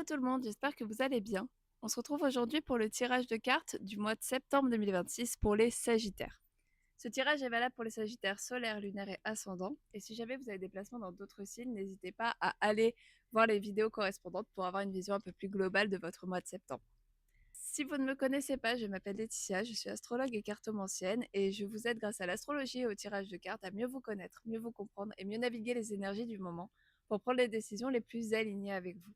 tout le monde, j'espère que vous allez bien. On se retrouve aujourd'hui pour le tirage de cartes du mois de septembre 2026 pour les Sagittaires. Ce tirage est valable pour les Sagittaires solaires, lunaires et ascendants. Et si jamais vous avez des placements dans d'autres signes, n'hésitez pas à aller voir les vidéos correspondantes pour avoir une vision un peu plus globale de votre mois de septembre. Si vous ne me connaissez pas, je m'appelle Laetitia, je suis astrologue et cartomancienne et je vous aide grâce à l'astrologie et au tirage de cartes à mieux vous connaître, mieux vous comprendre et mieux naviguer les énergies du moment pour prendre les décisions les plus alignées avec vous.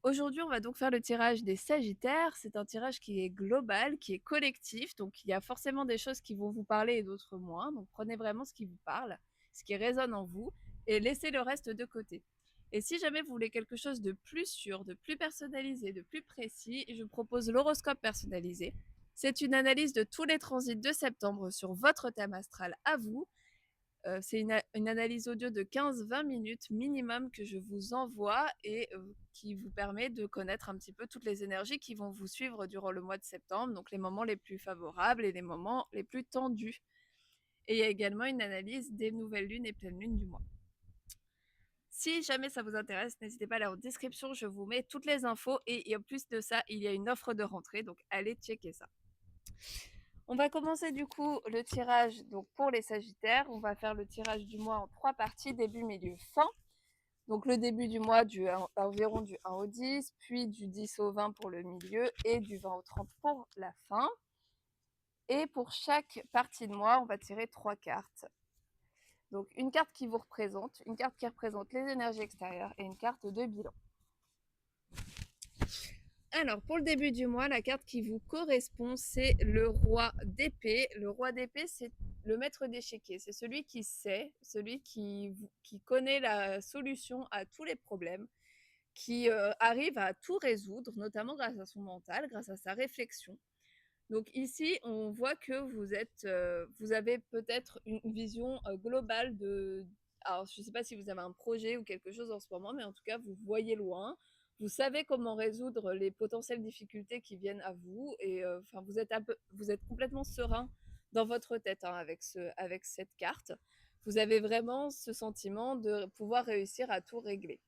Aujourd'hui, on va donc faire le tirage des Sagittaires. C'est un tirage qui est global, qui est collectif. Donc, il y a forcément des choses qui vont vous parler et d'autres moins. Donc, prenez vraiment ce qui vous parle, ce qui résonne en vous, et laissez le reste de côté. Et si jamais vous voulez quelque chose de plus sûr, de plus personnalisé, de plus précis, je vous propose l'horoscope personnalisé. C'est une analyse de tous les transits de septembre sur votre thème astral à vous. C'est une analyse audio de 15-20 minutes minimum que je vous envoie et qui vous permet de connaître un petit peu toutes les énergies qui vont vous suivre durant le mois de septembre, donc les moments les plus favorables et les moments les plus tendus. Et il y a également une analyse des nouvelles lunes et pleines lunes du mois. Si jamais ça vous intéresse, n'hésitez pas à aller en description, je vous mets toutes les infos et en plus de ça, il y a une offre de rentrée, donc allez checker ça. On va commencer du coup le tirage donc pour les Sagittaires. On va faire le tirage du mois en 3 parties, début, milieu, fin. Donc le début du mois environ du 1 au 10, puis du 10 au 20 pour le milieu et du 20 au 30 pour la fin. Et pour chaque partie de mois, on va tirer 3 cartes. Donc une carte qui vous représente, une carte qui représente les énergies extérieures et une carte de bilan. Alors, pour le début du mois, la carte qui vous correspond, c'est le roi d'épée. Le roi d'épée, c'est le maître d'échiquier. C'est celui qui sait, celui qui connaît la solution à tous les problèmes, qui arrive à tout résoudre, notamment grâce à son mental, grâce à sa réflexion. Donc ici, on voit que vous avez peut-être une vision globale de... Alors, je ne sais pas si vous avez un projet ou quelque chose en ce moment, mais en tout cas, vous voyez loin. Vous savez comment résoudre les potentielles difficultés qui viennent à vous et enfin, vous êtes complètement serein dans votre tête hein, avec cette carte. Vous avez vraiment ce sentiment de pouvoir réussir à tout régler.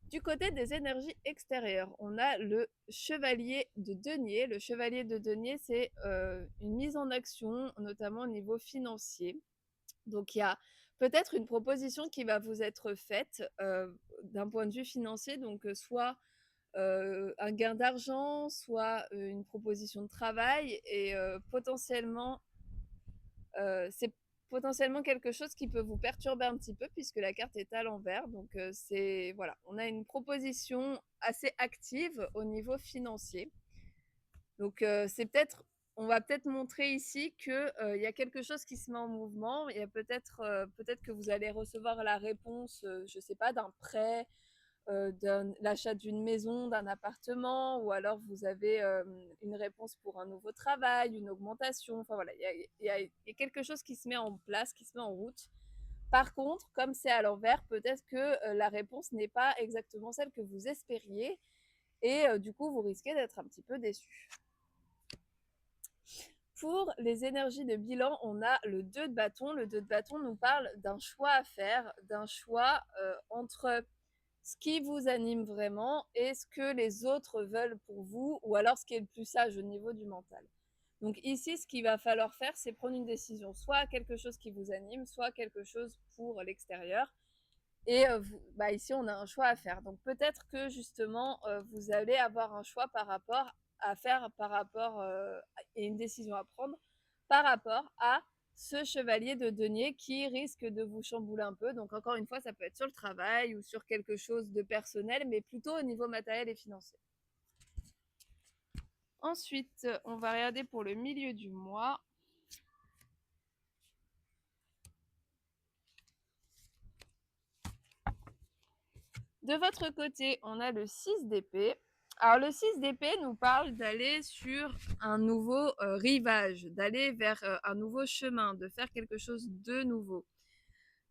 Du côté des énergies extérieures, on a le chevalier de denier. Le chevalier de denier, c'est une mise en action, notamment au niveau financier. Donc, il y a peut-être une proposition qui va vous être faite d'un point de vue financier, donc soit un gain d'argent, soit une proposition de travail, et potentiellement, c'est potentiellement quelque chose qui peut vous perturber un petit peu puisque la carte est à l'envers. Donc c'est voilà, on a une proposition assez active au niveau financier. Donc c'est peut-être on va peut-être montrer ici que il y a quelque chose qui se met en mouvement. Il y a peut-être que vous allez recevoir la réponse, je sais pas, d'un prêt, l'achat d'une maison, d'un appartement, ou alors vous avez une réponse pour un nouveau travail, une augmentation. Enfin voilà, il y a quelque chose qui se met en place, qui se met en route. Par contre, comme c'est à l'envers, peut-être que la réponse n'est pas exactement celle que vous espériez et du coup, vous risquez d'être un petit peu déçu. Pour les énergies de bilan, on a le 2 de bâton. Le 2 de bâton nous parle d'un choix à faire, d'un choix entre ce qui vous anime vraiment et ce que les autres veulent pour vous, ou alors ce qui est le plus sage au niveau du mental. Donc ici, ce qu'il va falloir faire, c'est prendre une décision, soit quelque chose qui vous anime, soit quelque chose pour l'extérieur. Et ici, on a un choix à faire. Donc peut-être que justement, vous allez avoir un choix par rapport à faire, et une décision à prendre par rapport à ce chevalier de denier qui risque de vous chambouler un peu. Donc encore une fois, ça peut être sur le travail ou sur quelque chose de personnel, mais plutôt au niveau matériel et financier. Ensuite, on va regarder pour le milieu du mois. De votre côté, on a le 6 d'épée. Alors le 6 d'épée nous parle d'aller sur un nouveau rivage, d'aller vers un nouveau chemin, de faire quelque chose de nouveau.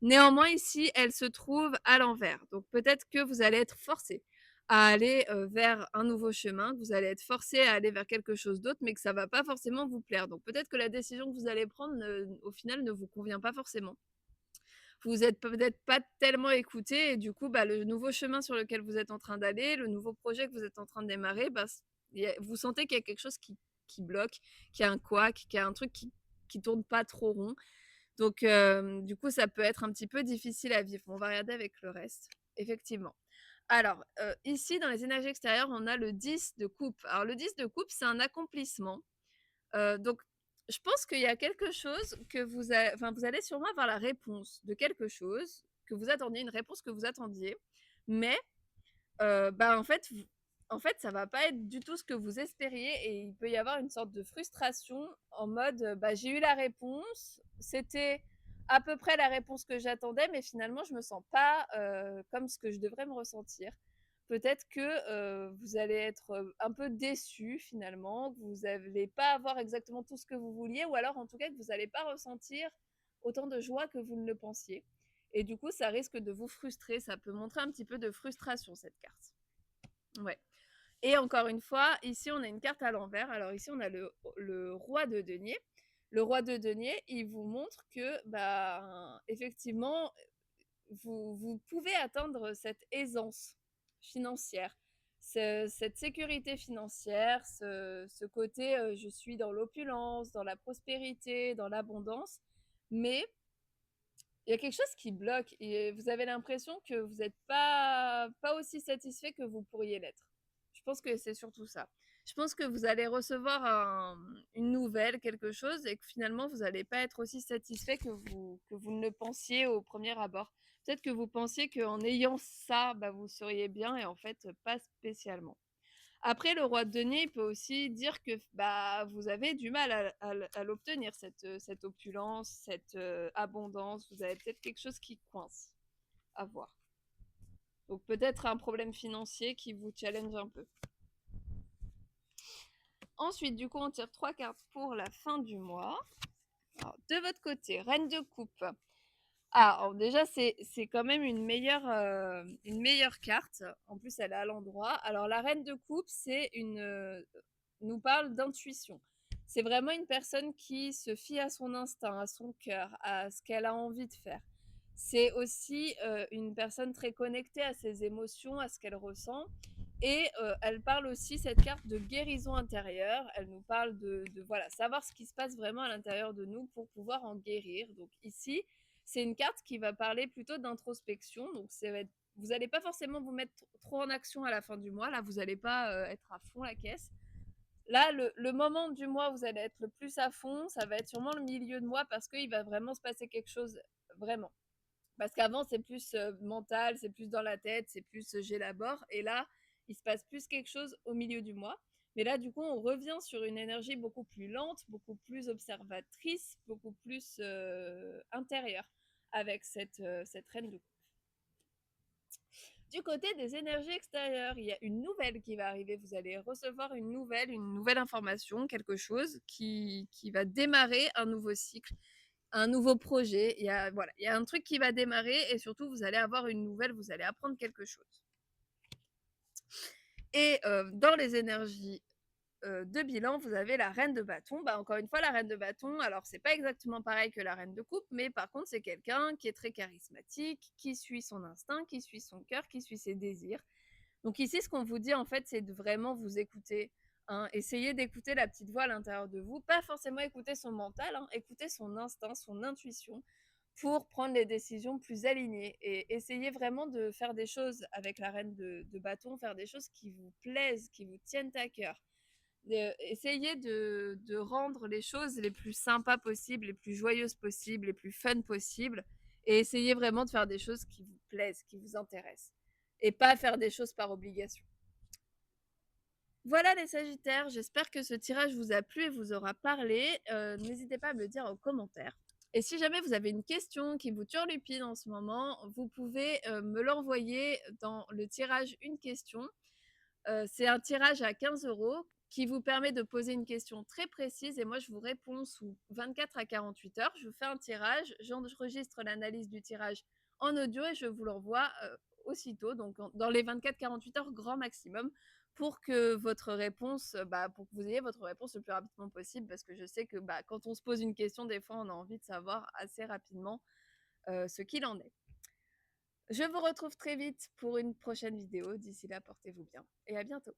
Néanmoins, ici, elle se trouve à l'envers. Donc peut-être que vous allez être forcé à aller vers un nouveau chemin, que vous allez être forcé à aller vers quelque chose d'autre, mais que ça ne va pas forcément vous plaire. Donc peut-être que la décision que vous allez prendre, au final, ne vous convient pas forcément. vous êtes peut-être pas tellement écouté et du coup, bah, le nouveau chemin sur lequel vous êtes en train d'aller, le nouveau projet que vous êtes en train de démarrer, bah, vous sentez qu'il y a quelque chose qui bloque, qu'il y a un couac, qu'il y a un truc qui tourne pas trop rond. Donc, du coup, ça peut être un petit peu difficile à vivre. On va regarder avec le reste, effectivement. Alors, ici, dans les énergies extérieures, on a le 10 de coupe. Alors, le 10 de coupe, c'est un accomplissement. Donc, je pense qu'il y a quelque chose que vous allez sûrement avoir la réponse de quelque chose que vous attendiez, une réponse que vous attendiez, mais bah, en fait, ça va pas être du tout ce que vous espériez et il peut y avoir une sorte de frustration en mode, bah, j'ai eu la réponse, c'était à peu près la réponse que j'attendais, mais finalement je me sens pas, comme ce que je devrais me ressentir. Peut-être que, vous allez être, un peu déçu finalement, que vous allez pas avoir exactement tout ce que vous vouliez ou alors en tout cas que vous allez pas ressentir autant de joie que vous ne le pensiez. Et du coup, ça risque de vous frustrer. Ça peut montrer un petit peu de frustration, cette carte. Ouais. Et encore une fois, ici, on a une carte à l'envers. Alors ici, on a le roi de denier. Le roi de denier, il vous montre que, bah, effectivement, vous pouvez atteindre cette aisance financière, cette sécurité financière, ce côté, je suis dans l'opulence, dans la prospérité, dans l'abondance. Mais il y a quelque chose qui bloque et vous avez l'impression que vous n'êtes pas aussi satisfait que vous pourriez l'être. Je pense que c'est surtout ça. Je pense que vous allez recevoir une nouvelle, quelque chose, et que finalement, vous n'allez pas être aussi satisfait que vous ne le pensiez au premier abord. Peut-être que vous pensiez qu'en ayant ça, bah, vous seriez bien, et en fait, pas spécialement. Après, le roi de denier, il peut aussi dire que bah, vous avez du mal à l'obtenir, cette opulence, cette abondance. Vous avez peut-être quelque chose qui coince à voir. Donc peut-être un problème financier qui vous challenge un peu. Ensuite, du coup, on tire 3 cartes pour la fin du mois. Alors, de votre côté, Reine de coupe. Ah, alors déjà, c'est quand même une meilleure carte. En plus, elle est à l'endroit. Alors, la reine de coupe, nous parle d'intuition. C'est vraiment une personne qui se fie à son instinct, à son cœur, à ce qu'elle a envie de faire. C'est aussi une personne très connectée à ses émotions, à ce qu'elle ressent. Et elle parle aussi, cette carte, de guérison intérieure. Elle nous parle voilà, savoir ce qui se passe vraiment à l'intérieur de nous pour pouvoir en guérir. Donc ici, c'est une carte qui va parler plutôt d'introspection. Donc vous n'allez pas forcément vous mettre trop en action à la fin du mois. Là, vous n'allez pas être à fond la caisse. Là, le moment du mois où vous allez être le plus à fond, ça va être sûrement le milieu de mois parce qu'il va vraiment se passer quelque chose, vraiment. Parce qu'avant, c'est plus mental, c'est plus dans la tête, c'est plus j'élabore. Et là, il se passe plus quelque chose au milieu du mois. Mais là, du coup, on revient sur une énergie beaucoup plus lente, beaucoup plus observatrice, beaucoup plus intérieure avec cette reine de coupe. Du côté des énergies extérieures, il y a une nouvelle qui va arriver. Vous allez recevoir une nouvelle information, quelque chose qui va démarrer un nouveau cycle, un nouveau projet. Voilà, il y a un truc qui va démarrer et surtout, vous allez avoir une nouvelle, vous allez apprendre quelque chose. Et dans les énergies de bilan, vous avez la reine de bâton. Bah, encore une fois, la reine de bâton, alors c'est pas exactement pareil que la reine de coupe, mais par contre, c'est quelqu'un qui est très charismatique, qui suit son instinct, qui suit son cœur, qui suit ses désirs. Donc ici, ce qu'on vous dit, en fait, c'est de vraiment vous écouter. Hein. Essayez d'écouter la petite voix à l'intérieur de vous. Pas forcément écouter son mental, hein, écouter son instinct, son intuition pour prendre les décisions plus alignées. Et essayez vraiment de faire des choses avec la reine de bâton, faire des choses qui vous plaisent, qui vous tiennent à cœur. Essayez de rendre les choses les plus sympas possibles, les plus joyeuses possibles, les plus fun possibles. Et essayez vraiment de faire des choses qui vous plaisent, qui vous intéressent. Et pas faire des choses par obligation. Voilà les Sagittaires, j'espère que ce tirage vous a plu et vous aura parlé. N'hésitez pas à me le dire en commentaire. Et si jamais vous avez une question qui vous turlupine en ce moment, vous pouvez me l'envoyer dans le tirage Une question. C'est un tirage à 15 € qui vous permet de poser une question très précise et moi je vous réponds sous 24 à 48 heures. Je vous fais un tirage, j'enregistre l'analyse du tirage en audio et je vous l'envoie aussitôt, donc dans les 24-48 heures grand maximum, pour que votre réponse, pour que vous ayez votre réponse le plus rapidement possible, parce que je sais que quand on se pose une question, des fois on a envie de savoir assez rapidement. ce qu'il en est. Je vous retrouve très vite pour une prochaine vidéo. D'ici là, portez-vous bien et à bientôt.